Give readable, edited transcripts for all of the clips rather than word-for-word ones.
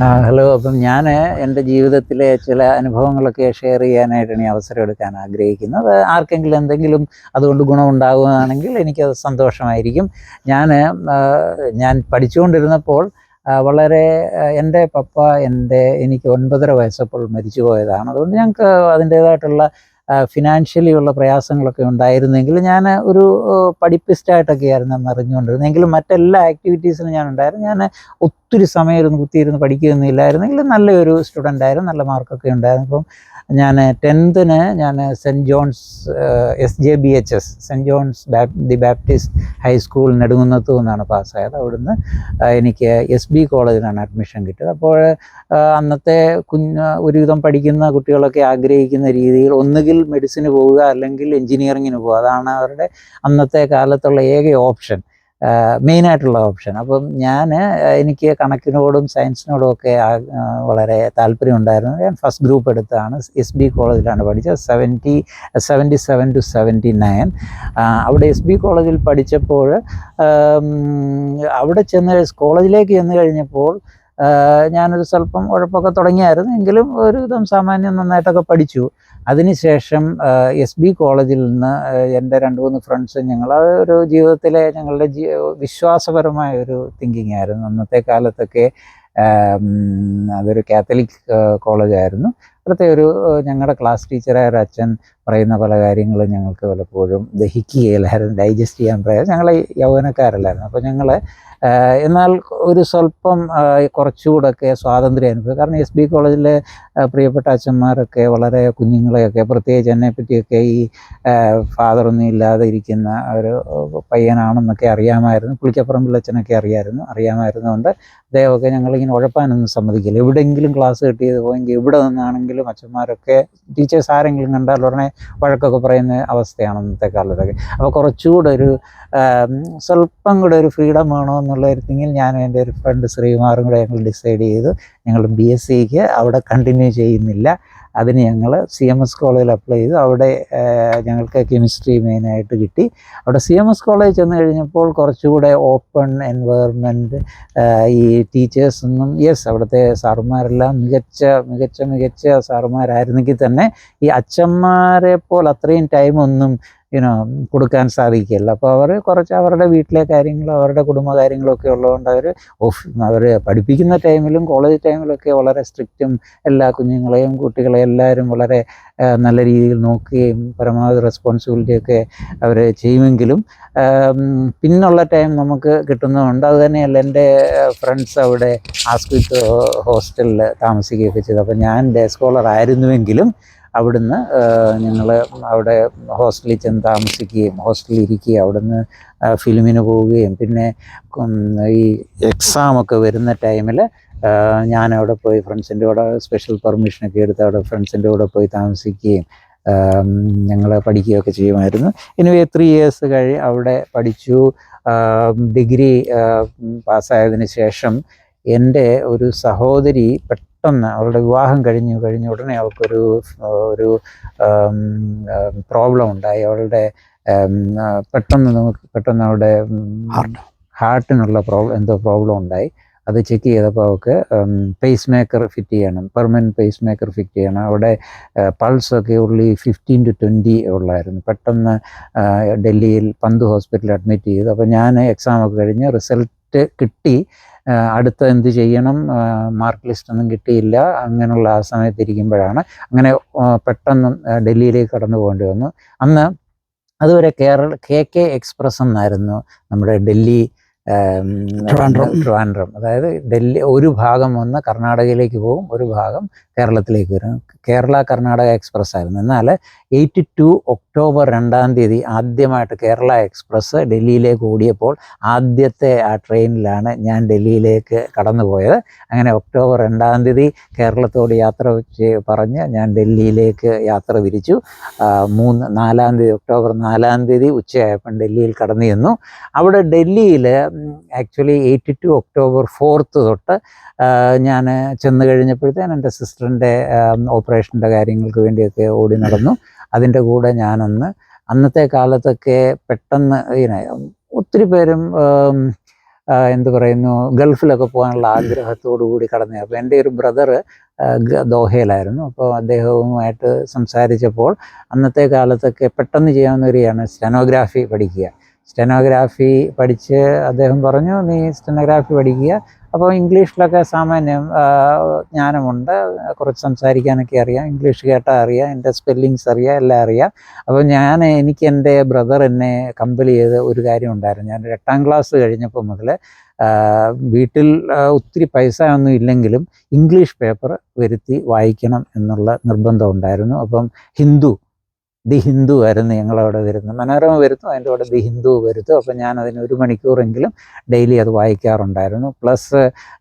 Hello. അപ്പം ഞാൻ എൻ്റെ ജീവിതത്തിലെ ചില അനുഭവങ്ങളൊക്കെ ഷെയർ ചെയ്യാനായിട്ടാണ് ഈ അവസരം എടുക്കാൻ ആഗ്രഹിക്കുന്നത്. ആർക്കെങ്കിലും എന്തെങ്കിലും അതുകൊണ്ട് ഗുണമുണ്ടാകുകയാണെങ്കിൽ എനിക്കത് സന്തോഷമായിരിക്കും. ഞാൻ ഞാൻ പഠിച്ചുകൊണ്ടിരുന്നപ്പോൾ വളരെ എൻ്റെ പപ്പ എനിക്ക് 9.5 വയസ്സപ്പോൾ മരിച്ചു പോയതാണ്. അതുകൊണ്ട് ഞങ്ങൾക്ക് അതിൻ്റേതായിട്ടുള്ള ഫിനാൻഷ്യലി ഉള്ള പ്രയാസങ്ങളൊക്കെ ഉണ്ടായിരുന്നെങ്കിൽ ഞാൻ ഒരു പഠിപ്പിസ്റ്റായിട്ടൊക്കെ ആയിരുന്നു അന്ന് അറിഞ്ഞുകൊണ്ടിരുന്നത്. എങ്കിലും മറ്റെല്ലാ ആക്ടിവിറ്റീസിനും ഞാൻ ഉണ്ടായിരുന്നു. ഞാൻ ഒത്തിരി സമയം കുത്തിയിരുന്ന് പഠിക്കുകയൊന്നുമില്ലായിരുന്നെങ്കിലും നല്ലൊരു സ്റ്റുഡൻ്റായിരുന്നു, നല്ല മാർക്കൊക്കെ ഉണ്ടായിരുന്നു. അപ്പം ഞാൻ 10th ഞാൻ Saint John's SJBHS Saint John's the Baptist high school നെടുങ്കുന്നത്തു നിന്നാണ് പാസ്സായത്. അവിടുന്ന് എനിക്ക് SB കോളേജിലാണ് അഡ്മിഷൻ കിട്ടിയത്. അപ്പോൾ അന്നത്തെ ഒരുവിധം പഠിക്കുന്ന കുട്ടികളൊക്കെ ആഗ്രഹിക്കുന്ന രീതിയിൽ ഒന്നുകിൽ മെഡിസിന് പോവുക അല്ലെങ്കിൽ എൻജിനീയറിങ്ങിന് പോവുക, അതാണ് അവരുടെ അന്നത്തെ കാലത്തുള്ള ഏക ഓപ്ഷൻ, മെയിനായിട്ടുള്ള ഓപ്ഷൻ. അപ്പം എനിക്ക് കണക്കിനോടും സയൻസിനോടും ഒക്കെ വളരെ താല്പര്യം ഉണ്ടായിരുന്നു. ഞാൻ ഫസ്റ്റ് ഗ്രൂപ്പ് എടുത്താണ്. SB കോളേജിലാണ് പഠിച്ചത്. 77 to 79 അവിടെ SB കോളേജിൽ പഠിച്ചപ്പോൾ അവിടെ കോളേജിലേക്ക് ചെന്ന് കഴിഞ്ഞപ്പോൾ ഞാനൊരു സ്വല്പം ഉഴപ്പൊക്കെ തുടങ്ങിയായിരുന്നു. എങ്കിലും ഒരുവിധം സാമാന്യം നന്നായിട്ടൊക്കെ പഠിച്ചു. അതിനുശേഷം SB കോളേജിൽ നിന്ന് എൻ്റെ 2-3 ഫ്രണ്ട്സും ഞങ്ങൾ ഒരു ജീവിതത്തിലെ ഞങ്ങളുടെ വിശ്വാസപരമായ ഒരു തിങ്കിങ് ആയിരുന്നു. അന്നത്തെ കാലത്തൊക്കെ അതൊരു കാത്തലിക് കോളേജായിരുന്നു. അവിടുത്തെ ഞങ്ങളുടെ ക്ലാസ് ടീച്ചറായ ഒരു അച്ഛൻ പറയുന്ന പല കാര്യങ്ങളും ഞങ്ങൾക്ക് പലപ്പോഴും ദഹിക്കുകയില്ലായിരുന്നു, ഡൈജസ്റ്റ് ചെയ്യാൻ പ്രയാസം. ഞങ്ങൾ യൗവനക്കാരല്ലായിരുന്നു. അപ്പോൾ ഞങ്ങൾ എന്നാൽ ഒരു സ്വല്പം കുറച്ചുകൂടെയൊക്കെ സ്വാതന്ത്ര്യം അനുഭവം. കാരണം SB കോളേജിലെ പ്രിയപ്പെട്ട അച്ഛന്മാരൊക്കെ വളരെ കുഞ്ഞുങ്ങളെയൊക്കെ, പ്രത്യേകിച്ച് എന്നെപ്പറ്റിയൊക്കെ ഈ ഫാദറൊന്നും ഇല്ലാതെ ഇരിക്കുന്ന ഒരു പയ്യനാണെന്നൊക്കെ അറിയാമായിരുന്നു. പുളിക്കപ്പറമ്പിലച്ഛനൊക്കെ അറിയാമായിരുന്നുകൊണ്ട് അദ്ദേഹമൊക്കെ ഞങ്ങളിങ്ങനെ ഉഴപ്പാനൊന്നും സമ്മതിക്കില്ല. എവിടെയെങ്കിലും ക്ലാസ് കിട്ടിയത് പോയെങ്കിൽ ഇവിടെ നിന്നാണെങ്കിലും അച്ഛന്മാരൊക്കെ ടീച്ചേഴ്സ് ആരെങ്കിലും കണ്ടാൽ ഉടനെ വഴക്കൊക്കെ പറയുന്ന അവസ്ഥയാണ് അന്നത്തെ കാലത്തൊക്കെ. അപ്പോൾ കുറച്ചുകൂടെ സ്വല്പം കൂടെ ഒരു ഫ്രീഡം വേണമെന്നുള്ള ഒരു തിങ്ങിൽ ഞാനും എൻ്റെ ഒരു ഫ്രണ്ട് ശ്രീകുമാറും കൂടെ ഞങ്ങൾ ഡിസൈഡ് ചെയ്തു ഞങ്ങൾ BSCക്ക് അവിടെ കണ്ടിന്യൂ ചെയ്യുന്നില്ല. അതിന് ഞങ്ങൾ CMS കോളേജിൽ അപ്ലൈ ചെയ്തു. അവിടെ ഞങ്ങൾക്ക് കെമിസ്ട്രി മെയിനായിട്ട് കിട്ടി. അവിടെ CMS കോളേജ് ചെന്ന് കഴിഞ്ഞപ്പോൾ കുറച്ചുകൂടെ ഓപ്പൺ എൻവയറമെൻറ്റ്, ഈ ടീച്ചേഴ്സൊന്നും അവിടുത്തെ സാറുമാരെല്ലാം മികച്ച സാറുമാരായിരുന്നെങ്കിൽ തന്നെ ഈ അച്ഛന്മാരെ പോലെ അത്രയും ടൈമൊന്നും കൊടുക്കാൻ സാധിക്കില്ല. അപ്പോൾ അവർ കുറച്ച് അവരുടെ വീട്ടിലെ കാര്യങ്ങളും അവരുടെ കുടുംബ കാര്യങ്ങളൊക്കെ ഉള്ളതുകൊണ്ട് അവർ പഠിപ്പിക്കുന്ന ടൈമിലും കോളേജ് ടൈമിലൊക്കെ വളരെ സ്ട്രിക്റ്റും, എല്ലാ കുഞ്ഞുങ്ങളെയും കുട്ടികളെയും എല്ലാവരും വളരെ നല്ല രീതിയിൽ നോക്കുകയും പരമാവധി റെസ്പോൺസിബിലിറ്റിയൊക്കെ അവർ ചെയ്യുമെങ്കിലും പിന്നുള്ള ടൈം നമുക്ക് കിട്ടുന്നതുകൊണ്ട്. അതുതന്നെയല്ല എൻ്റെ ഫ്രണ്ട്സ് അവിടെ ആസ്ക്വിത്ത് ഹോസ്റ്റലിൽ താമസിക്കുകയൊക്കെ ചെയ്തു. അപ്പോൾ ഞാൻ ഡേ സ്കോളർ ആയിരുന്നുവെങ്കിലും അവിടുന്ന് ഞങ്ങൾ അവിടെ ഹോസ്റ്റലിൽ ചെന്ന് താമസിക്കുകയും ഹോസ്റ്റലിൽ ഇരിക്കുകയും അവിടുന്ന് ഫിലിമിന് പോവുകയും പിന്നെ ഈ എക്സാമൊക്കെ വരുന്ന ടൈമിൽ ഞാനവിടെ പോയി ഫ്രണ്ട്സിൻ്റെ കൂടെ സ്പെഷ്യൽ പെർമിഷനൊക്കെ എടുത്ത് അവിടെ ഫ്രണ്ട്സിൻ്റെ കൂടെ പോയി താമസിക്കുകയും ഞങ്ങൾ പഠിക്കുകയൊക്കെ ചെയ്യുമായിരുന്നു. എനിവേ 3 years അവിടെ പഠിച്ചു. ഡിഗ്രി പാസ്സായതിനു ശേഷം എൻ്റെ ഒരു സഹോദരി പെട്ടെന്ന് അവളുടെ വിവാഹം കഴിഞ്ഞ ഉടനെ അവൾക്കൊരു പ്രോബ്ലം ഉണ്ടായി. അവളുടെ പെട്ടെന്ന് അവിടെ ഹാർട്ടിനുള്ള എന്തോ പ്രോബ്ലം ഉണ്ടായി. അത് ചെക്ക് ചെയ്തപ്പോൾ അവൾക്ക് പേസ് മേക്കർ ഫിറ്റ് ചെയ്യണം, പെർമനൻറ്റ് പേസ് മേക്കർ ഫിറ്റ് ചെയ്യണം. അവിടെ പൾസൊക്കെ ഉള്ളി 15 to 20 ഉള്ളായിരുന്നു. പെട്ടെന്ന് ഡൽഹിയിൽ പന്ത് ഹോസ്പിറ്റലിൽ അഡ്മിറ്റ് ചെയ്തു. അപ്പോൾ ഞാൻ എക്സാമൊക്കെ കഴിഞ്ഞ് റിസൾട്ട് കിട്ടി. അടുത്ത എന്ത് ചെയ്യണം, മാർക്ക് ലിസ്റ്റൊന്നും കിട്ടിയില്ല. അങ്ങനെയുള്ള ആ സമയത്തിരിക്കുമ്പോഴാണ് അങ്ങനെ പെട്ടെന്ന് ഡൽഹിയിലേക്ക് കടന്നു പോകേണ്ടി വന്നു. അന്ന് അതുവരെ KK എക്സ്പ്രസ് എന്നായിരുന്നു നമ്മുടെ ഡൽഹി ട്രിവാൻഡ്രം. അതായത് ഡൽഹി ഒരു ഭാഗം വന്ന് കർണാടകയിലേക്ക് പോകും, ഒരു ഭാഗം കേരളത്തിലേക്ക് വരും. കേരള കർണാടക എക്സ്പ്രസ് ആയിരുന്നു. എന്നാൽ 82 ഒക്ടോബർ 2 ആദ്യമായിട്ട് കേരള എക്സ്പ്രസ് ഡൽഹിയിലേക്ക് ഓടിയപ്പോൾ ആദ്യത്തെ ആ ട്രെയിനിലാണ് ഞാൻ ഡൽഹിയിലേക്ക് കടന്നുപോയത്. അങ്ങനെ ഒക്ടോബർ 2 കേരളത്തോട് യാത്ര പറഞ്ഞ് ഞാൻ ഡൽഹിയിലേക്ക് യാത്ര തിരിച്ചു. ഒക്ടോബർ 4 ഉച്ചയായപ്പോൾ ഡൽഹിയിൽ കടന്നു ചെന്നു. അവിടെ ഡൽഹിയിൽ ആക്ച്വലി 82 ഒക്ടോബർ 4 തൊട്ട് ഞാൻ ചെന്ന് കഴിഞ്ഞപ്പോഴത്തേന് എൻ്റെ സിസ്റ്ററിൻ്റെ ഓപ്പറേഷൻ്റെ കാര്യങ്ങൾക്ക് വേണ്ടിയൊക്കെ ഓടി നടന്നു. അതിൻ്റെ കൂടെ അന്നത്തെ കാലത്തൊക്കെ പെട്ടെന്ന് ഒത്തിരി പേരും എന്ത് പറയുന്നു, ഗൾഫിലൊക്കെ പോകാനുള്ള ആഗ്രഹത്തോടു കൂടി കടന്നു. അപ്പോൾ എൻ്റെ ഒരു ബ്രദർ ദോഹയിലായിരുന്നു. അപ്പോൾ അദ്ദേഹവുമായിട്ട് സംസാരിച്ചപ്പോൾ അന്നത്തെ കാലത്തൊക്കെ പെട്ടെന്ന് ചെയ്യാവുന്ന ഒരു കാര്യമാണ് സ്റ്റെനോഗ്രാഫി പഠിക്കുക. സ്റ്റെനോഗ്രാഫി പഠിച്ച് അദ്ദേഹം പറഞ്ഞു, നീ സ്റ്റെനോഗ്രാഫി പഠിക്കുക, അപ്പോൾ ഇംഗ്ലീഷിലൊക്കെ സാമാന്യം ജ്ഞാനമുണ്ട്, കുറച്ച് സംസാരിക്കാനൊക്കെ അറിയാം, ഇംഗ്ലീഷ് കേട്ടാൽ അറിയാം, എൻ്റെ സ്പെല്ലിങ്സ് അറിയാം, എല്ലാം അറിയാം. അപ്പോൾ എനിക്ക് എൻ്റെ ബ്രദർ എന്നെ കമ്പൽ ചെയ്ത് ഒരു കാര്യം ഉണ്ടായിരുന്നു. ഞാൻ 8ാം ക്ലാസ് കഴിഞ്ഞപ്പോൾ മുതൽ വീട്ടിൽ ഒത്തിരി പൈസ ഒന്നും ഇല്ലെങ്കിലും ഇംഗ്ലീഷ് പേപ്പർ വരുത്തി വായിക്കണം എന്നുള്ള നിർബന്ധം ഉണ്ടായിരുന്നു. അപ്പം ദി ഹിന്ദു ആയിരുന്നു ഞങ്ങളവിടെ വരുന്നത്. മനോരമ വരുത്തും, അതിൻ്റെ കൂടെ ദി ഹിന്ദു വരുത്തും. അപ്പം ഞാൻ അതിന് 1 മണിക്കൂറെങ്കിലും ഡെയിലി അത് വായിക്കാറുണ്ടായിരുന്നു. പ്ലസ്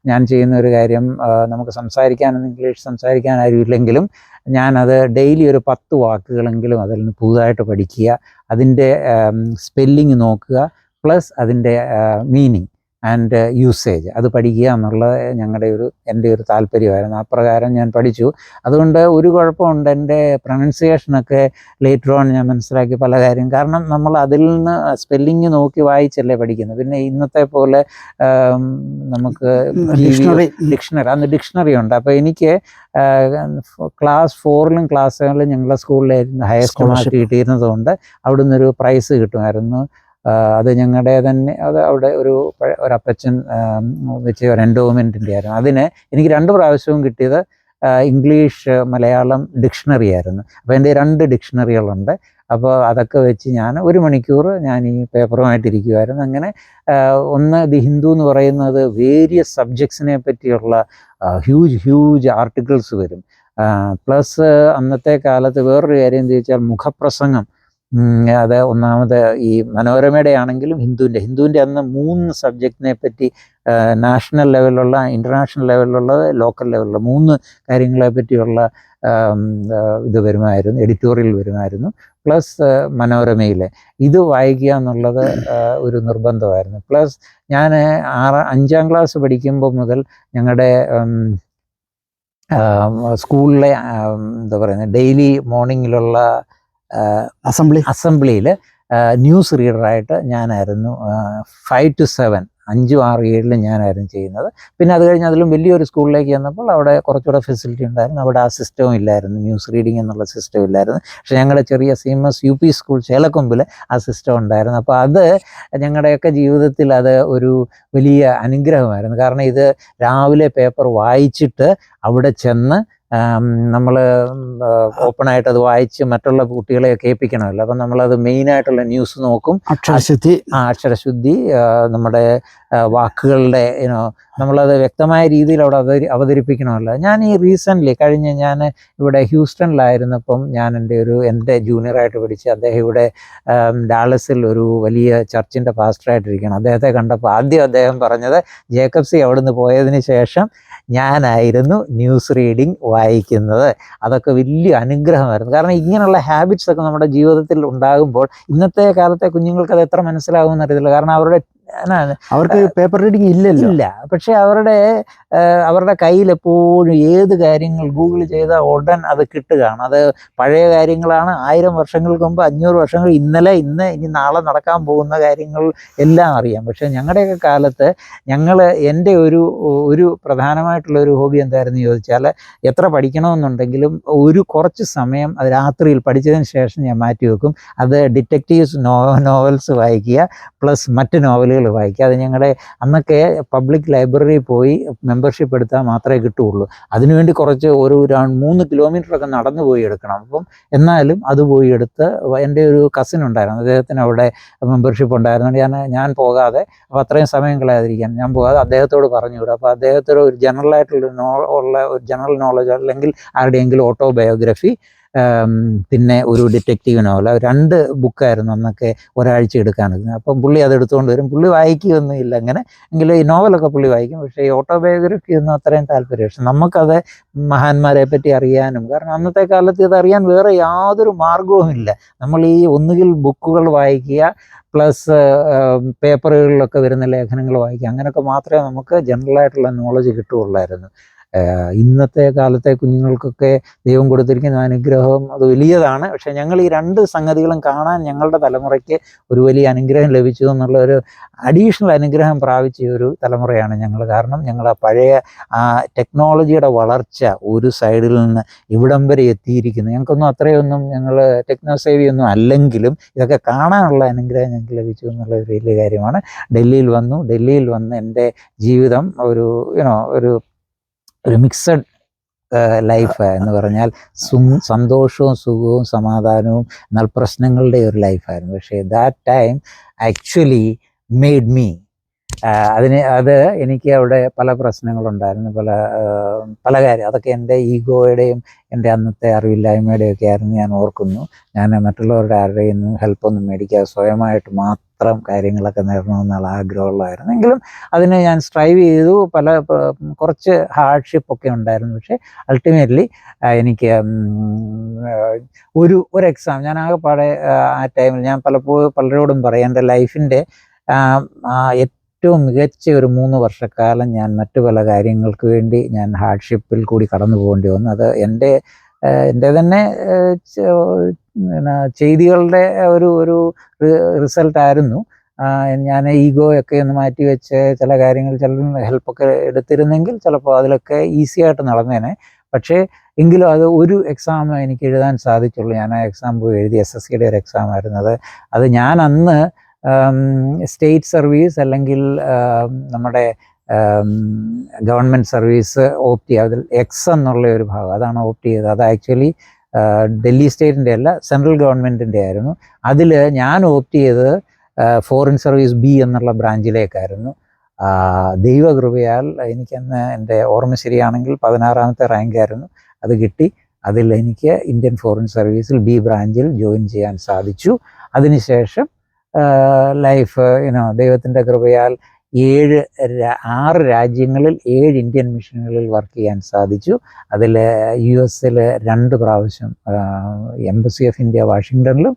ഞാൻ ചെയ്യുന്ന ഒരു കാര്യം, നമുക്ക് ഇംഗ്ലീഷ് സംസാരിക്കാൻ ആരും ഇല്ലെങ്കിലും ഞാനത് ഡെയിലി ഒരു 10 വാക്കുകളെങ്കിലും അതിൽ നിന്ന് പുതുതായിട്ട് പഠിക്കുക, അതിൻ്റെ സ്പെല്ലിങ് നോക്കുക, പ്ലസ് അതിൻ്റെ മീനിങ് ആൻഡ് യൂസേജ് അത് പഠിക്കുക എന്നുള്ളത് എൻ്റെ ഒരു താല്പര്യമായിരുന്നു. അപ്രകാരം ഞാൻ പഠിച്ചു. അതുകൊണ്ട് ഒരു കുഴപ്പമുണ്ട്, എൻ്റെ പ്രൊനൗൺസിയേഷനൊക്കെ ലേറ്റർ ഓൺ ഞാൻ മനസ്സിലാക്കി പല കാര്യം. കാരണം നമ്മൾ അതിൽ നിന്ന് സ്പെല്ലിങ് നോക്കി വായിച്ചല്ലേ പഠിക്കുന്നത്. പിന്നെ ഇന്നത്തെ പോലെ നമുക്ക് അന്ന് ഡിക്ഷണറി ഉണ്ട്. അപ്പോൾ എനിക്ക് ക്ലാസ് 4ലും ക്ലാസ് 7ലും ഞങ്ങളുടെ സ്കൂളിലായിരുന്നു ഹയർ സ്കൂളാക്കി കിട്ടിയിരുന്നത് കൊണ്ട് അവിടെ നിന്നൊരു പ്രൈസ് കിട്ടുമായിരുന്നു. അത് ഞങ്ങളുടെ തന്നെ, അത് അവിടെ ഒരു അപ്പച്ചൻ വെച്ച് ഒരു എൻഡോമെൻറ്റിൻ്റെ ആയിരുന്നു. അതിന് എനിക്ക് 2 പ്രാവശ്യവും കിട്ടിയത് ഇംഗ്ലീഷ് മലയാളം ഡിക്ഷണറി ആയിരുന്നു. അപ്പോൾ എൻ്റെ 2 ഡിക്ഷണറികളുണ്ട്. അപ്പോൾ അതൊക്കെ വെച്ച് ഞാൻ 1 മണിക്കൂർ ഞാൻ ഈ പേപ്പറുമായിട്ടിരിക്കുമായിരുന്നു. അങ്ങനെ ഒന്ന് ദി ഹിന്ദു എന്ന് പറയുന്നത് വേരിയസ് സബ്ജക്ട്സിനെ പറ്റിയുള്ള ഹ്യൂജ് ആർട്ടിക്കിൾസ് വരും. പ്ലസ് അന്നത്തെ കാലത്ത് വേറൊരു കാര്യം എന്ന് ചോദിച്ചാൽ മുഖപ്രസംഗം. അത് ഒന്നാമത് ഈ മനോരമയുടെ ആണെങ്കിലും ഹിന്ദുവിൻ്റെ അന്ന് 3 സബ്ജക്റ്റിനെ പറ്റി, നാഷണൽ ലെവലിലുള്ള, ഇൻ്റർനാഷണൽ ലെവലിലുള്ള, ലോക്കൽ ലെവലിലുള്ള 3 കാര്യങ്ങളെ പറ്റിയുള്ള ഇത് വരുമായിരുന്നു, എഡിറ്റോറിയൽ വരുമായിരുന്നു. പ്ലസ് മനോരമയിൽ ഇത് വായിക്കുക എന്നുള്ളത് ഒരു നിർബന്ധമായിരുന്നു. പ്ലസ് ഞാൻ 5ാം ക്ലാസ് പഠിക്കുമ്പോൾ മുതൽ ഞങ്ങളുടെ സ്കൂളിലെ എന്താ പറയുന്നത്, ഡെയിലി മോർണിംഗിലുള്ള അസംബ്ലിയിൽ ന്യൂസ് റീഡറായിട്ട് ഞാനായിരുന്നു. 5 to 7, 5, 6, 7 ഞാനായിരുന്നു ചെയ്യുന്നത്. പിന്നെ അത് കഴിഞ്ഞ് അതിലും വലിയൊരു സ്കൂളിലേക്ക് ചെന്നപ്പോൾ അവിടെ കുറച്ചുകൂടെ ഫെസിലിറ്റി ഉണ്ടായിരുന്നു. അവിടെ ആ സിസ്റ്റവും ഇല്ലായിരുന്നു, ന്യൂസ് റീഡിംഗ് എന്നുള്ള സിസ്റ്റം ഇല്ലായിരുന്നു. പക്ഷേ ഞങ്ങളുടെ ചെറിയ CMS UP സ്കൂൾ ചേലക്കൊമ്പിൽ ആ സിസ്റ്റം ഉണ്ടായിരുന്നു. അപ്പോൾ അത് ഞങ്ങളുടെയൊക്കെ ജീവിതത്തിൽ അത് ഒരു വലിയ അനുഗ്രഹമായിരുന്നു. കാരണം ഇത് രാവിലെ പേപ്പർ വായിച്ചിട്ട് അവിടെ ചെന്ന് നമ്മൾ ഓപ്പണായിട്ട് അത് വായിച്ച് മറ്റുള്ള കുട്ടികളെ കേൾപ്പിക്കണമല്ലോ. അപ്പം നമ്മളത് മെയിനായിട്ടുള്ള ന്യൂസ് നോക്കും, അക്ഷരശുദ്ധി, നമ്മുടെ വാക്കുകളുടെ നമ്മളത് വ്യക്തമായ രീതിയിൽ അവിടെ അവതരിപ്പിക്കണമല്ലോ. ഞാൻ ഈ റീസെൻ്റ്ലി ഞാൻ ഇവിടെ ഹ്യൂസ്റ്റണിലായിരുന്നപ്പം ഞാൻ എൻ്റെ ജൂനിയറായിട്ട് പഠിച്ച് അദ്ദേഹം ഇവിടെ ഡാളസിൽ ഒരു വലിയ ചർച്ചിൻ്റെ പാസ്റ്ററായിട്ടിരിക്കുകയാണ്. അദ്ദേഹത്തെ കണ്ടപ്പോൾ ആദ്യം അദ്ദേഹം പറഞ്ഞത്, ജേക്കബ്സി അവിടുന്ന് പോയതിന് ശേഷം ഞാനായിരുന്നു ന്യൂസ് റീഡിങ് വായിക്കുന്നത്. അതൊക്കെ വലിയ അനുഗ്രഹമായിരുന്നു. കാരണം ഇങ്ങനെയുള്ള ഹാബിറ്റ്സ് ഒക്കെ നമ്മുടെ ജീവിതത്തിൽ ഉണ്ടാകുമ്പോൾ ഇന്നത്തെ കാലത്തെ കുഞ്ഞുങ്ങൾക്ക് അത് എത്ര മനസ്സിലാകുമെന്ന് അറിയത്തില്ല. കാരണം അവർക്ക് പേപ്പർ റീഡിങ് ഇല്ല. പക്ഷെ അവരുടെ കയ്യിൽ എപ്പോഴും ഏത് കാര്യങ്ങൾ ഗൂഗിൾ ചെയ്താൽ ഉടൻ അത് കിട്ടുകയാണ്. അത് പഴയ കാര്യങ്ങളാണ്, 1000 വർഷങ്ങൾക്ക് മുമ്പ്, 500 വർഷങ്ങൾ, ഇന്നലെ, ഇന്ന്, ഇനി നാളെ നടക്കാൻ പോകുന്ന കാര്യങ്ങൾ എല്ലാം അറിയാം. പക്ഷെ ഞങ്ങളുടെയൊക്കെ കാലത്ത് എൻ്റെ ഒരു പ്രധാനമായിട്ടുള്ളൊരു ഹോബി എന്തായിരുന്നു ചോദിച്ചാൽ, എത്ര പഠിക്കണമെന്നുണ്ടെങ്കിലും കുറച്ച് സമയം അത് രാത്രിയിൽ പഠിച്ചതിന് ശേഷം ഞാൻ മാറ്റി വെക്കും. അത് ഡിറ്റക്റ്റീവ്സ് നോവൽസ് വായിക്കുക, പ്ലസ് മറ്റ് നോവലുകൾ വായിക്കുക. അത് അന്നൊക്കെ പബ്ലിക് ലൈബ്രറിയിൽ പോയി മെമ്പർഷിപ്പ് എടുത്താൽ മാത്രമേ കിട്ടുകയുള്ളൂ. അതിനുവേണ്ടി കുറച്ച് 3 കിലോമീറ്ററൊക്കെ നടന്നു പോയി എടുക്കണം. അപ്പം എന്നാലും അത് പോയി എടുത്ത്, എൻ്റെ ഒരു കസിൻ ഉണ്ടായിരുന്നു, അദ്ദേഹത്തിന് അവിടെ മെമ്പർഷിപ്പ് ഉണ്ടായിരുന്നുകൊണ്ട് ഞാൻ പോകാതെ, അപ്പോൾ അത്രയും സമയം കളയാതിരിക്കാൻ ഞാൻ പോകാതെ അദ്ദേഹത്തോട് പറഞ്ഞു വിടും. അപ്പോൾ അദ്ദേഹത്തോട് ഒരു ഒരു ജനറൽ നോളജ് അല്ലെങ്കിൽ ആരുടെയെങ്കിലും ഓട്ടോബയോഗ്രഫി, പിന്നെ ഒരു ഡിറ്റക്റ്റീവ് നോവൽ, 2 ബുക്കായിരുന്നു അന്നൊക്കെ ഒരാഴ്ച എടുക്കാനൊക്കെ. അപ്പം പുള്ളി അത് എടുത്തുകൊണ്ട് വരും. പുള്ളി വായിക്കുകയൊന്നുമില്ല അങ്ങനെ, എങ്കിലും ഈ നോവലൊക്കെ പുള്ളി വായിക്കും. പക്ഷേ ഈ ഓട്ടോബയോഗ്രഫി ഒന്നും അത്രയും താല്പര്യം. പക്ഷെ നമുക്കത് മഹാന്മാരെ പറ്റി അറിയാനും, കാരണം അന്നത്തെ കാലത്ത് ഇതറിയാൻ വേറെ യാതൊരു മാർഗവുമില്ല. നമ്മൾ ഈ ഒന്നുകിൽ ബുക്കുകൾ വായിക്കുക, പ്ലസ് പേപ്പറുകളിലൊക്കെ വരുന്ന ലേഖനങ്ങൾ വായിക്കുക, അങ്ങനെയൊക്കെ മാത്രമേ നമുക്ക് ജനറലായിട്ടുള്ള നോളജ് കിട്ടുകയുള്ളായിരുന്നു. ഇന്നത്തെ കാലത്തെ കുഞ്ഞുങ്ങൾക്കൊക്കെ ദൈവം കൊടുത്തിരിക്കുന്ന അനുഗ്രഹം അത് വലിയതാണ്. പക്ഷേ ഞങ്ങൾ ഈ രണ്ട് സംഗതികളും കാണാൻ ഞങ്ങളുടെ തലമുറയ്ക്ക് ഒരു വലിയ അനുഗ്രഹം ലഭിച്ചു എന്നുള്ള ഒരു അഡീഷണൽ അനുഗ്രഹം പ്രാപിച്ച ഒരു തലമുറയാണ് ഞങ്ങൾ. കാരണം ഞങ്ങൾ ആ പഴയ ആ ടെക്നോളജിയുടെ വളർച്ച ഒരു സൈഡിൽ നിന്ന് ഇവിടം വരെ എത്തിയിരിക്കുന്നു. ഞങ്ങൾക്കൊന്നും അത്രയൊന്നും ഞങ്ങൾ ടെക്നോ സേവിയൊന്നും അല്ലെങ്കിലും ഇതൊക്കെ കാണാനുള്ള അനുഗ്രഹം ഞങ്ങൾക്ക് ലഭിച്ചു എന്നുള്ള ഒരു വലിയ കാര്യമാണ്. ഡൽഹിയിൽ വന്ന് എൻ്റെ ജീവിതം ഒരു ഒരു മിക്സഡ് ലൈഫ് എന്ന് പറഞ്ഞാൽ സന്തോഷവും സുഖവും സമാധാനവും എന്നാൽ പ്രശ്നങ്ങളുടെ ഒരു ലൈഫായിരുന്നു. പക്ഷേ that time actually made me അത് എനിക്ക് അവിടെ പല പ്രശ്നങ്ങളുണ്ടായിരുന്നു, പല കാര്യം. അതൊക്കെ എൻ്റെ ഈഗോയുടെയും എൻ്റെ അന്നത്തെ അറിവില്ലായ്മയുടെയും ഒക്കെ ആയിരുന്നു ഞാൻ ഓർക്കുന്നു. ഞാൻ മറ്റുള്ളവരുടെ ആരുടെയും ഹെൽപ്പൊന്നും മേടിക്കാതെ സ്വയമായിട്ട് മാത്രം കാര്യങ്ങളൊക്കെ നേടണമെന്നുള്ള ആഗ്രഹമുള്ളതായിരുന്നു. എങ്കിലും അതിന് ഞാൻ സ്ട്രൈവ് ചെയ്തു. കുറച്ച് ഹാർഡ്ഷിപ്പൊക്കെ ഉണ്ടായിരുന്നു. പക്ഷേ അൾട്ടിമേറ്റ്ലി എനിക്ക് ഒരു എക്സാം ഞാൻ ആകെപ്പാടെ ആ ടൈമിൽ ഞാൻ പലരോടും പറയും എൻ്റെ ലൈഫിൻ്റെ ഏറ്റവും മികച്ച ഒരു 3 വർഷക്കാലം ഞാൻ മറ്റു പല കാര്യങ്ങൾക്ക് വേണ്ടി ഞാൻ ഹാർഡ്ഷിപ്പിൽ കൂടി കടന്നു പോകേണ്ടി വന്നു. അത് എൻ്റെ തന്നെ ചെയ്തികളുടെ ഒരു റിസൾട്ടായിരുന്നു. ഞാൻ ഈഗോയൊക്കെ ഒന്ന് മാറ്റി വെച്ച് ചില കാര്യങ്ങൾ ഹെൽപ്പൊക്കെ എടുത്തിരുന്നെങ്കിൽ ചിലപ്പോൾ അതിലൊക്കെ ഈസി ആയിട്ട് നടന്നേനെ. പക്ഷേ എങ്കിലും അത് ഒരു എക്സാം എനിക്ക് എഴുതാൻ സാധിച്ചുള്ളൂ. ഞാൻ ആ എക്സാം പോയി എഴുതി. SSCയുടെ ഒരു എക്സാം ആയിരുന്നു അത് ഞാൻ അന്ന് സ്റ്റേറ്റ് സർവീസ് അല്ലെങ്കിൽ നമ്മുടെ ഗവൺമെൻറ് സർവീസ് ഓപ്റ്റ് ചെയ്യുക. അതിൽ എക്സ് എന്നുള്ള ഒരു ഭാഗം അതാണ് ഓപ്റ്റ് ചെയ്തത്. അത് ആക്ച്വലി ഡൽഹി സ്റ്റേറ്റിൻ്റെ അല്ല, സെൻട്രൽ ഗവൺമെൻറ്റിൻ്റെ ആയിരുന്നു. അതിൽ ഞാൻ ഓപ്റ്റ് ചെയ്തത് ഫോറിൻ സർവീസ് ബി എന്നുള്ള ബ്രാഞ്ചിലേക്കായിരുന്നു. ദൈവകൃപയാൽ എനിക്കന്ന് എൻ്റെ ഓർമ്മ ശരിയാണെങ്കിൽ 16ാമത്തെ റാങ്കായിരുന്നു. അത് കിട്ടി. അതിൽ എനിക്ക് ഇന്ത്യൻ ഫോറിൻ സർവീസിൽ ബി ബ്രാഞ്ചിൽ ജോയിൻ ചെയ്യാൻ സാധിച്ചു. അതിനുശേഷം ലൈഫ് ദൈവത്തിൻ്റെ കൃപയാൽ 6 രാജ്യങ്ങളിൽ 7 ഇന്ത്യൻ മിഷനുകളിൽ വർക്ക് ചെയ്യാൻ സാധിച്ചു. അതിൽ US-ൽ 2 പ്രാവശ്യം എംബസി ഓഫ് ഇന്ത്യ വാഷിങ്ടണിലും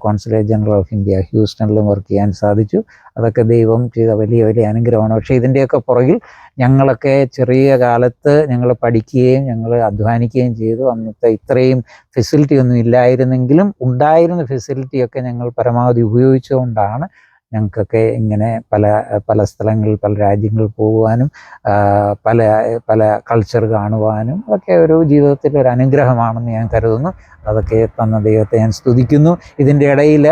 കോൺസുലേറ്റ് ജനറൽ ഓഫ് ഇന്ത്യ ഹ്യൂസ്റ്റണിലും വർക്ക് ചെയ്യാൻ സാധിച്ചു. അതൊക്കെ ദൈവം ചെയ്ത വലിയ വലിയ അനുഗ്രഹമാണ്. പക്ഷേ ഇതിൻ്റെയൊക്കെ പുറകിൽ ഞങ്ങളൊക്കെ ചെറിയ കാലത്ത് ഞങ്ങൾ പഠിക്കുകയും ഞങ്ങൾ അധ്വാനിക്കുകയും ചെയ്തു. അന്നത്തെ ഇത്രയും ഫെസിലിറ്റി ഒന്നും ഇല്ലായിരുന്നെങ്കിലും ഉണ്ടായിരുന്ന ഫെസിലിറ്റിയൊക്കെ ഞങ്ങൾ പരമാവധി ഉപയോഗിച്ചുകൊണ്ടാണ് ഞങ്ങൾക്കൊക്കെ ഇങ്ങനെ പല സ്ഥലങ്ങളിൽ പല രാജ്യങ്ങളിൽ പോകുവാനും പല കൾച്ചർ കാണുവാനും ഒക്കെ ഒരു ജീവിതത്തിൽ ഒരു അനുഗ്രഹമാണെന്ന് ഞാൻ കരുതുന്നു. അതൊക്കെ തന്ന ദൈവത്തെ ഞാൻ സ്തുതിക്കുന്നു. ഇതിൻ്റെ ഇടയിൽ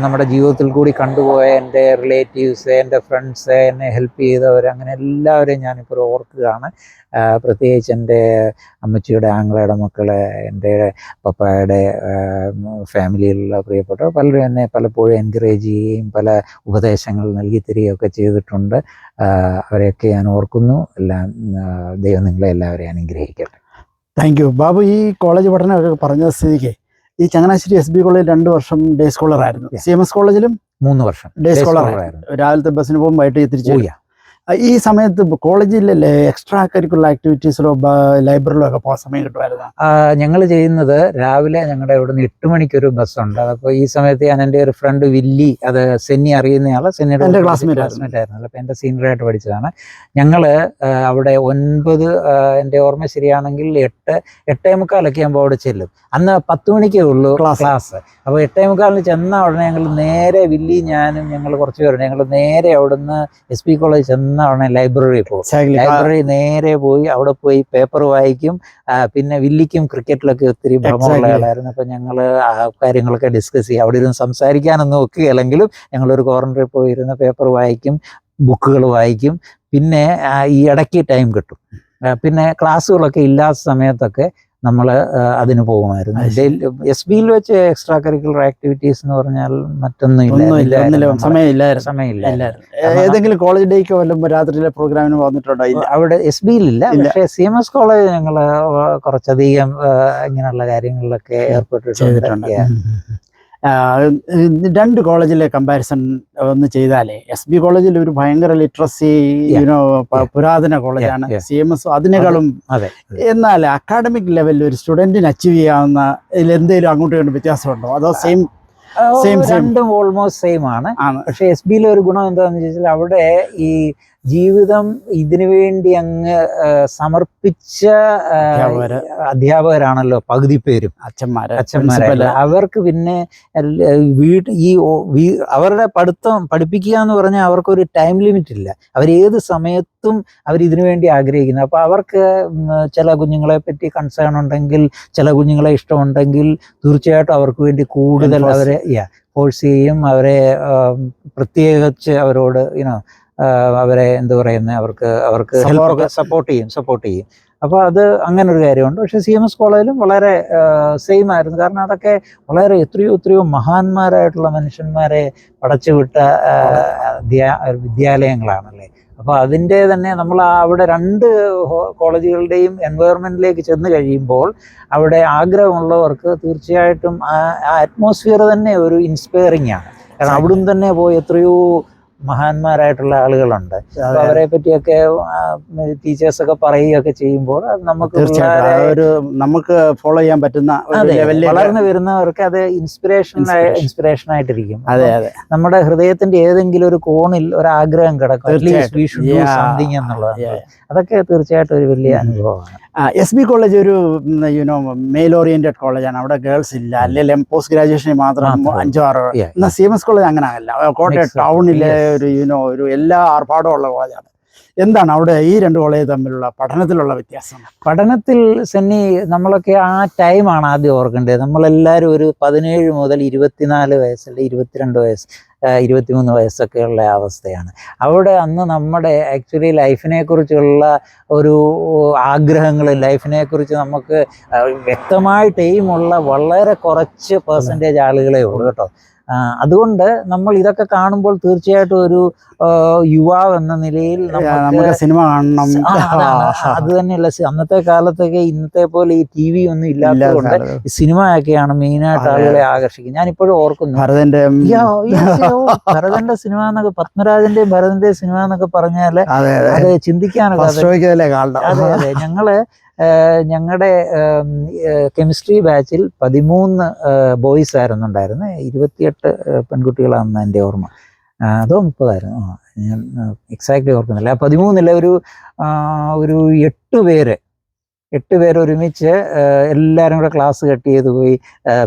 നമ്മുടെ ജീവിതത്തിൽ കൂടി കണ്ടുപോയ എൻ്റെ റിലേറ്റീവ്സ്, എൻ്റെ ഫ്രണ്ട്സ്, എന്നെ ഹെൽപ്പ് ചെയ്തവർ, അങ്ങനെ എല്ലാവരെയും ഞാനിപ്പോൾ ഓർക്കുകയാണ്. പ്രത്യേകിച്ച് എൻ്റെ അമ്മച്ചിയുടെ ആങ്ങളയുടെ മക്കളെ, എൻ്റെ പപ്പായുടെ ഫാമിലിയിലുള്ള പ്രിയപ്പെട്ടവർ പലരും എന്നെ പലപ്പോഴും എൻകറേജ് ചെയ്യുകയും പല ഉപദേശങ്ങൾ നൽകി തരികയൊക്കെ ചെയ്തിട്ടുണ്ട്. അവരെയൊക്കെ ഞാൻ ഓർക്കുന്നു. ദൈവം നിങ്ങളെ എല്ലാവരെയും അനുഗ്രഹിക്കട്ടെ. Thank you Babu. ഈ കോളേജ് പഠനമൊക്കെ പറഞ്ഞ സ്ഥിതിക്ക് ഈ ചങ്ങനാശ്ശേരി SB കോളേജിൽ 2 വർഷം ഡേ സ്കോളറായിരുന്നു. CMS കോളേജിലും 3 വർഷം ഡേ സ്കോളറായിരുന്നു. രാവിലത്തെ ബസ്സിന് പോകും, വൈകിട്ട് തിരിച്ചു. ഈ സമയത്ത് കോളേജിലെ എക്സ്ട്രാ കരിക്കുലർ ആക്ടിവിറ്റീസിലോ ലൈബ്രറിയിലോ ഒക്കെ പോകാൻ സമയം കിട്ടുമായിരുന്നു? ഞങ്ങൾ ചെയ്യുന്നത് രാവിലെ ഞങ്ങളുടെ ഇവിടുന്ന് 8 മണിക്കൊരു ബസ്സുണ്ട്. അപ്പോൾ ഈ സമയത്ത് ഞാൻ എൻ്റെ ഒരു ഫ്രണ്ട് വില്ലി, അത് സെന്നി അറിയുന്നയാള്, സെന്നിയുടെ ക്ലാസ്മേറ്റ് ആയിരുന്നു. അപ്പോൾ എൻ്റെ സീനിയറായിട്ട് പഠിച്ചതാണ്. ഞങ്ങൾ അവിടെ 9 എൻ്റെ ഓർമ്മ ശരിയാണെങ്കിൽ 8:45 ആകുമ്പോൾ അവിടെ ചെല്ലും. അന്ന് 10 മണിക്കേ ഉള്ളൂ ക്ലാസ്. അപ്പോൾ 8:45 ചെന്ന ഉടനെ ഞങ്ങൾ നേരെ വില്ലി ഞാനും ഞങ്ങൾ കുറച്ച് പേരുണ്ട്. ഞങ്ങൾ നേരെ അവിടുന്ന് SB കോളേജ് ചെന്ന ഉടനെ ലൈബ്രറി പോകും. ലൈബ്രറി നേരെ പോയി അവിടെ പോയി പേപ്പർ വായിക്കും. പിന്നെ വില്ലിക്കും ക്രിക്കറ്റിലൊക്കെ ഒത്തിരി ഭ്രമമുള്ള ആളായിരുന്നു. അപ്പം ഞങ്ങൾ ആ കാര്യങ്ങളൊക്കെ ഡിസ്കസ് ചെയ്യും. അവിടെ ഇരുന്ന് സംസാരിക്കാനൊന്നും ഒക്കുകയല്ലെങ്കിലും ഞങ്ങളൊരു കോർണറിൽ പോയി ഇരുന്ന് പേപ്പർ വായിക്കും, ബുക്കുകൾ വായിക്കും. പിന്നെ ഈ ഇടയ്ക്ക് ടൈം കിട്ടും. പിന്നെ ക്ലാസ്സുകളൊക്കെ ഇല്ലാത്ത സമയത്തൊക്കെ നമ്മൾ അതിന് പോകുമായിരുന്നു. SBയിൽ വെച്ച് എക്സ്ട്രാ കരിക്കുലർ ആക്ടിവിറ്റീസ് എന്ന് പറഞ്ഞാൽ മറ്റൊന്നും സമയമില്ല. ഏതെങ്കിലും കോളേജ് ഡേക്കോ വല്ലതും രാത്രിയിലെ പ്രോഗ്രാമിന് വന്നിട്ടുണ്ടോ? അവിടെ SBയിലില്ല. പക്ഷേ CMS കോളേജ് ഞങ്ങൾ കുറച്ചധികം ഇങ്ങനെയുള്ള കാര്യങ്ങളിലൊക്കെ ഏർപ്പെട്ടിട്ടുണ്ട്. 2 കോളേജിലെ കമ്പാരിസൺ ഒന്ന് ചെയ്താലേ, SB കോളേജിൽ ഒരു ഭയങ്കര ലിറ്ററസി, പുരാതന കോളേജാണ്. CMS അതിനേക്കാളും. എന്നാൽ അക്കാഡമിക് ലെവലിൽ ഒരു സ്റ്റുഡൻറ്റിന് അച്ചീവ് ചെയ്യാവുന്ന എന്തെങ്കിലും അങ്ങോട്ടും ഇങ്ങോട്ടും വ്യത്യാസമുണ്ടോ? അതോ സെയിം? രണ്ടും ഓൾമോസ്റ്റ് സെയിം ആണ്. പക്ഷെ SBയിലെ ഒരു ഗുണം എന്താണെന്ന് ചോദിച്ചാൽ അവിടെ ഈ ജീവിതം ഇതിനു വേണ്ടി അങ്ങ് സമർപ്പിച്ച അധ്യാപകരാണല്ലോ പകുതി പേരും, അച്ഛന്മാരല്ല. അവർക്ക് പിന്നെ അവരുടെ പഠിപ്പിക്കുക എന്ന് പറഞ്ഞാൽ അവർക്കൊരു ടൈം ലിമിറ്റ് ഇല്ല. അവരേത് സമയത്തും ഇതിനു വേണ്ടി ആഗ്രഹിക്കുന്നു. അപ്പൊ അവർക്ക് ചില കുഞ്ഞുങ്ങളെ പറ്റി കൺസേൺ ഉണ്ടെങ്കിൽ, ചില കുഞ്ഞുങ്ങളെ ഇഷ്ടമുണ്ടെങ്കിൽ തീർച്ചയായിട്ടും അവർക്ക് വേണ്ടി കൂടുതൽ അവരെ ഫോഴ്സ് ചെയ്യും. അവരെ പ്രത്യേകിച്ച് അവരോട് അവരെ എന്താ പറയുന്നത്, അവർക്ക് ഹെൽപ്പൊക്കെ സപ്പോർട്ട് ചെയ്യും. അപ്പോൾ അത് അങ്ങനെ ഒരു കാര്യമുണ്ട്. പക്ഷെ CMS കോളേജിലും വളരെ സെയിം ആയിരുന്നു. കാരണം അതൊക്കെ വളരെ എത്രയോ മഹാന്മാരായിട്ടുള്ള മനുഷ്യന്മാരെ പടച്ചുവിട്ട വിദ്യാലയങ്ങളാണല്ലേ. അപ്പോൾ അതിൻ്റെ തന്നെ നമ്മൾ അവിടെ രണ്ട് കോളേജുകളുടെയും എൻവയോൺമെൻറ്റിലേക്ക് ചെന്ന് കഴിയുമ്പോൾ അവിടെ ആഗ്രഹമുള്ളവർക്ക് തീർച്ചയായിട്ടും ആ അറ്റ്മോസ്ഫിയർ തന്നെ ഒരു ഇൻസ്പയറിംഗ് ആണ്. കാരണം അവിടുന്ന് തന്നെ പോയി എത്രയോ മഹാന്മാരായിട്ടുള്ള ആളുകളുണ്ട്. അപ്പൊ അവരെ പറ്റിയൊക്കെ ടീച്ചേഴ്സൊക്കെ പറയുകയൊക്കെ ചെയ്യുമ്പോൾ അത് നമുക്ക് ഫോളോ ചെയ്യാൻ പറ്റുന്ന വളർന്നു വരുന്നവർക്ക് അത് ഇൻസ്പിറേഷൻ ആയിട്ടിരിക്കും. നമ്മുടെ ഹൃദയത്തിന്റെ ഏതെങ്കിലും ഒരു കോണിൽ ഒരു ആഗ്രഹം കിടക്കും, സംതിങ് എന്നുള്ളതാണ്. അതൊക്കെ തീർച്ചയായിട്ടും ഒരു വലിയ അനുഭവമാണ്. SB കോളേജ് ഒരു മെയിൽ ഓറിയന്റഡ് കോളേജാണ്. അവിടെ ഗേൾസ് ഇല്ല, അല്ലെങ്കിൽ പോസ്റ്റ് ഗ്രാജുവേഷന് മാത്രം 5-6. എന്നാൽ CMS കോളേജ് അങ്ങനെയല്ല. കോട്ടയം ടൗണിലെ ഒരു എല്ലാ ആർഭാടവും ഉള്ള കോളേജാണ്. എന്താണ് അവിടെ ഈ രണ്ട് കോളേജ് തമ്മിലുള്ള പഠനത്തിലുള്ള വ്യത്യാസം? പഠനത്തിൽ സണ്ണി, നമ്മളൊക്കെ ആ ടൈമാണ് ആദ്യം ഓർക്കേണ്ടത്. നമ്മളെല്ലാവരും ഒരു 17 മുതൽ 24 വയസ്സ്, അല്ലെങ്കിൽ 22 വയസ്സ്, 23 വയസ്സൊക്കെയുള്ള അവസ്ഥയാണ്. അവിടെ അന്ന് നമ്മുടെ ആക്ച്വലി ലൈഫിനെ കുറിച്ചുള്ള ഒരു ആഗ്രഹങ്ങൾ, ലൈഫിനെ കുറിച്ച് നമുക്ക് വ്യക്തമായിട്ട് എയിമുള്ള വളരെ കുറച്ച് പെർസെൻറ്റേജ് ആളുകളെ ഉള്ളൂ കേട്ടോ. അതുകൊണ്ട് നമ്മൾ ഇതൊക്കെ കാണുമ്പോൾ തീർച്ചയായിട്ടും ഒരു യുവാവ് എന്ന നിലയിൽ നമുക്ക് സിനിമ കാണണം. അത് തന്നെയല്ല, അന്നത്തെ കാലത്തൊക്കെ ഇന്നത്തെ പോലെ ഈ TV ഒന്നും ഇല്ലാത്തതുകൊണ്ട് ഈ സിനിമയൊക്കെയാണ് മെയിനായിട്ട് ആളുകളെ ആകർഷിക്കുന്നത്. ഞാനിപ്പോഴും ഓർക്കുന്നു ഭരതന്റെ സിനിമ എന്നൊക്കെ, പത്മരാജന്റെയും ഭരതന്റെയും സിനിമ എന്നൊക്കെ പറഞ്ഞാല് അത് ചിന്തിക്കാനൊക്കെ. അതെ, ഞങ്ങളുടെ കെമിസ്ട്രി ബാച്ചിൽ 13 ബോയ്സ് ആയിരുന്നു ഉണ്ടായിരുന്നത്. 28 പെൺകുട്ടികളാണെന്ന് എൻ്റെ ഓർമ്മ. അതോ 30 ആയിരുന്നു, ഞാൻ എക്സാക്ട്ലി ഓർക്കുന്നില്ല. 13 ഒരു 8 പേര് ഒരുമിച്ച് എല്ലാവരും കൂടെ ക്ലാസ് കട്ട് ചെയ്ത് പോയി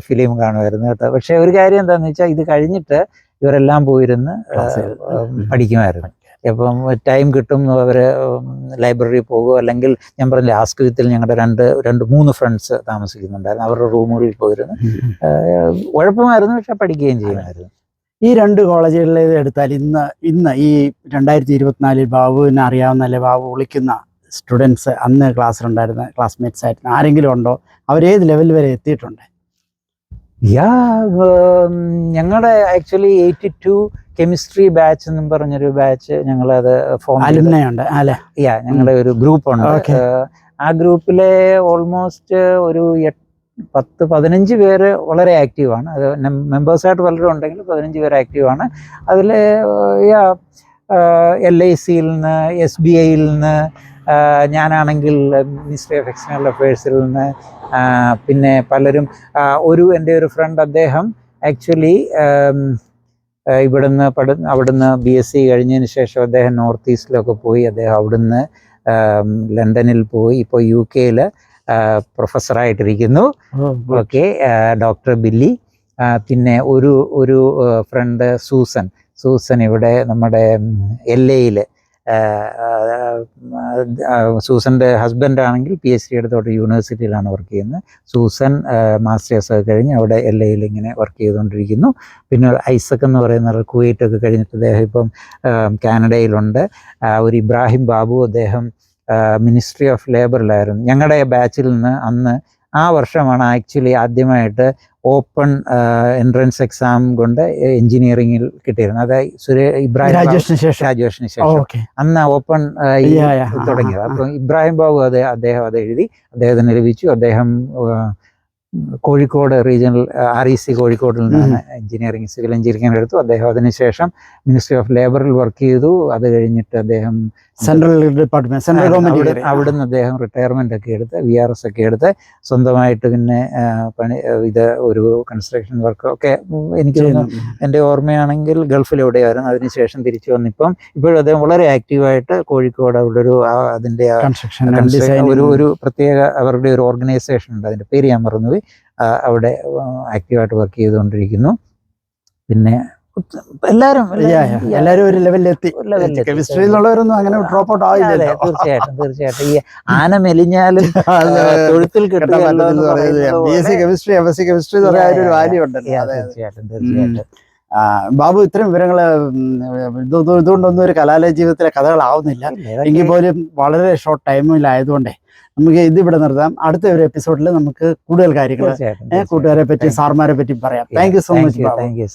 ഫിലിം കാണുമായിരുന്നു കേട്ടോ. പക്ഷെ ഒരു കാര്യം എന്താണെന്ന് വെച്ചാൽ, ഇത് കഴിഞ്ഞിട്ട് ഇവരെല്ലാം പോയിരുന്ന് പഠിക്കുമായിരുന്നു. ഇപ്പം ടൈം കിട്ടും അവർ ലൈബ്രറി പോകുമോ, അല്ലെങ്കിൽ ഞാൻ പറഞ്ഞില്ല ആസ്കൃത്യത്തിൽ ഞങ്ങളുടെ 2-3 ഫ്രണ്ട്സ് താമസിക്കുന്നുണ്ടായിരുന്നു. അവരുടെ റൂമുകളിൽ പോയിരുന്നു. കുഴപ്പമായിരുന്നു, പക്ഷെ പഠിക്കുകയും ചെയ്യുമായിരുന്നു. ഈ രണ്ട് കോളേജുകളിൽ എടുത്താൽ ഇന്ന് ഈ 2024 ബാബുവിനെ അറിയാവുന്ന, അല്ലെ ബാബു വിളിക്കുന്ന സ്റ്റുഡൻസ് അന്ന് ക്ലാസ്സിലുണ്ടായിരുന്ന ക്ലാസ്മേറ്റ്സ് ആയിരുന്നു ആരെങ്കിലും ഉണ്ടോ? അവരേത് ലെവൽ വരെ എത്തിയിട്ടുണ്ട്? ഞങ്ങളുടെ ആക്ച്വലി 82 കെമിസ്ട്രി ബാച്ച് എന്നും പറഞ്ഞൊരു ബാച്ച് ഞങ്ങളത് ഫോം ഉണ്ട് അല്ലേ? ഞങ്ങളുടെ ഒരു ഗ്രൂപ്പുണ്ട്. ആ ഗ്രൂപ്പിലെ ഓൾമോസ്റ്റ് ഒരു 10-15 പേര് വളരെ ആക്റ്റീവാണ്. അത് മെമ്പേഴ്സായിട്ട് പലരും ഉണ്ടെങ്കിൽ 15 പേര് ആക്റ്റീവാണ്. അതിൽ LICയിൽ നിന്ന്, SBIയിൽ നിന്ന്, ഞാനാണെങ്കിൽ മിനിസ്ട്രി ഓഫ് എക്സ്റ്റേണൽ അഫയേഴ്സിൽ നിന്ന്, പിന്നെ പലരും. എൻ്റെ ഒരു ഫ്രണ്ട്, അദ്ദേഹം ആക്ച്വലി അവിടുന്ന് BSc കഴിഞ്ഞതിന് ശേഷം അദ്ദേഹം നോർത്ത് ഈസ്റ്റിലൊക്കെ പോയി. അദ്ദേഹം അവിടുന്ന് ലണ്ടനിൽ പോയി, ഇപ്പോൾ UK പ്രൊഫസറായിട്ടിരിക്കുന്നു. Okay, doctor Billy. പിന്നെ ഒരു ഫ്രണ്ട് സൂസൻ ഇവിടെ നമ്മുടെ LAയിൽ. സൂസൻ്റെ ഹസ്ബൻഡ് ആണെങ്കിൽ PhD എടുത്തോട്ട് യൂണിവേഴ്സിറ്റിയിലാണ് വർക്ക് ചെയ്യുന്നത്. സൂസൻ മാസ്റ്റേഴ്സ് ഒക്കെ കഴിഞ്ഞ് അവിടെ LAയിൽ ഇങ്ങനെ വർക്ക് ചെയ്തുകൊണ്ടിരിക്കുന്നു. പിന്നെ ഐസക് എന്ന് പറയുന്ന കുവൈറ്റൊക്കെ കഴിഞ്ഞിട്ട് അദ്ദേഹം ഇപ്പം കാനഡയിലുണ്ട്. ഒരു ഇബ്രാഹിം ബാബു, അദ്ദേഹം മിനിസ്ട്രി ഓഫ് ലേബറിലായിരുന്നു. ഞങ്ങളുടെ ബാച്ചിൽ നിന്ന് അന്ന് ആ വർഷമാണ് ആക്ച്വലി ആദ്യമായിട്ട് ഓപ്പൺ എൻട്രൻസ് എക്സാം കൊണ്ട് എഞ്ചിനീയറിംഗിൽ കിട്ടിയിരുന്നത്. അതായത് ഇബ്രാഹിം ഗ്രാജുവേഷന് ശേഷം അന്ന് ഓപ്പൺ തുടങ്ങിയത്. അപ്പം ഇബ്രാഹിം ബാബു അദ്ദേഹം അത് എഴുതി, അദ്ദേഹത്തിന് ലഭിച്ചു. അദ്ദേഹം കോഴിക്കോട് റീജിയണൽ REC കോഴിക്കോടിൽ നിന്നാണ് എഞ്ചിനീയറിംഗ് സിവിൽ എഞ്ചിനീയറിംഗ് എടുത്തു. അദ്ദേഹം അതിനുശേഷം മിനിസ്ട്രി ഓഫ് ലേബറിൽ വർക്ക് ചെയ്തു. അത് കഴിഞ്ഞിട്ട് അദ്ദേഹം സെൻട്രൽ ഡിപ്പാർട്ട്മെന്റ്, സെൻട്രൽ ഗവൺമെന്റ് അവിടുന്ന് അദ്ദേഹം റിട്ടയർമെന്റ് ഒക്കെ എടുത്ത് VRS ഒക്കെ എടുത്ത് സ്വന്തമായിട്ട് പിന്നെ ഇത് ഒരു കൺസ്ട്രക്ഷൻ വർക്ക് ഒക്കെ എനിക്ക് തോന്നുന്നു, എൻ്റെ ഓർമ്മയാണെങ്കിൽ ഗൾഫിൽ എവിടെയായിരുന്നു. അതിനുശേഷം തിരിച്ചു വന്നിപ്പം ഇപ്പോഴും അദ്ദേഹം വളരെ ആക്റ്റീവായിട്ട് കോഴിക്കോട് അവിടെ ഒരു അതിൻ്റെ ഒരു പ്രത്യേക അവരുടെ ഒരു ഓർഗനൈസേഷൻ ഉണ്ട്, അതിൻ്റെ പേര് ഞാൻ മറന്നുപോയി, അവിടെ ആക്റ്റീവായിട്ട് വർക്ക് ചെയ്തുകൊണ്ടിരിക്കുന്നു. പിന്നെ എല്ലാവരും ഒരു ലെവലിലെത്തി. കെമിസ്ട്രിയിലുള്ളവരൊന്നും അങ്ങനെ ഡ്രോപ്പ് ഔട്ട് ആയില്ല. തീർച്ചയായിട്ടും ഈ ആന മെലിഞ്ഞാലും തൊഴുത്തിൽ കെമിസ്ട്രി MSc കെമിസ്ട്രി എന്ന് പറയാൻ ഒരു വാല്യൂ ഉണ്ടല്ലോ. തീർച്ചയായിട്ടും. ബാബു ഇത്തരം വിവരങ്ങൾ ഇതുകൊണ്ടൊന്നും ഒരു കലാലയ ജീവിതത്തിലെ കഥകളാവുന്നില്ല എങ്കിൽ പോലും വളരെ ഷോർട്ട് ടൈമിലായതുകൊണ്ടേ നമുക്ക് ഇതിവിടെ നിർത്താം. അടുത്ത ഒരു എപ്പിസോഡിൽ നമുക്ക് കൂടുതൽ കാര്യങ്ങൾ കൂട്ടുകാരെ പറ്റി സാർമാരെ പറ്റി പറയാം. Thank you so much. Thank you.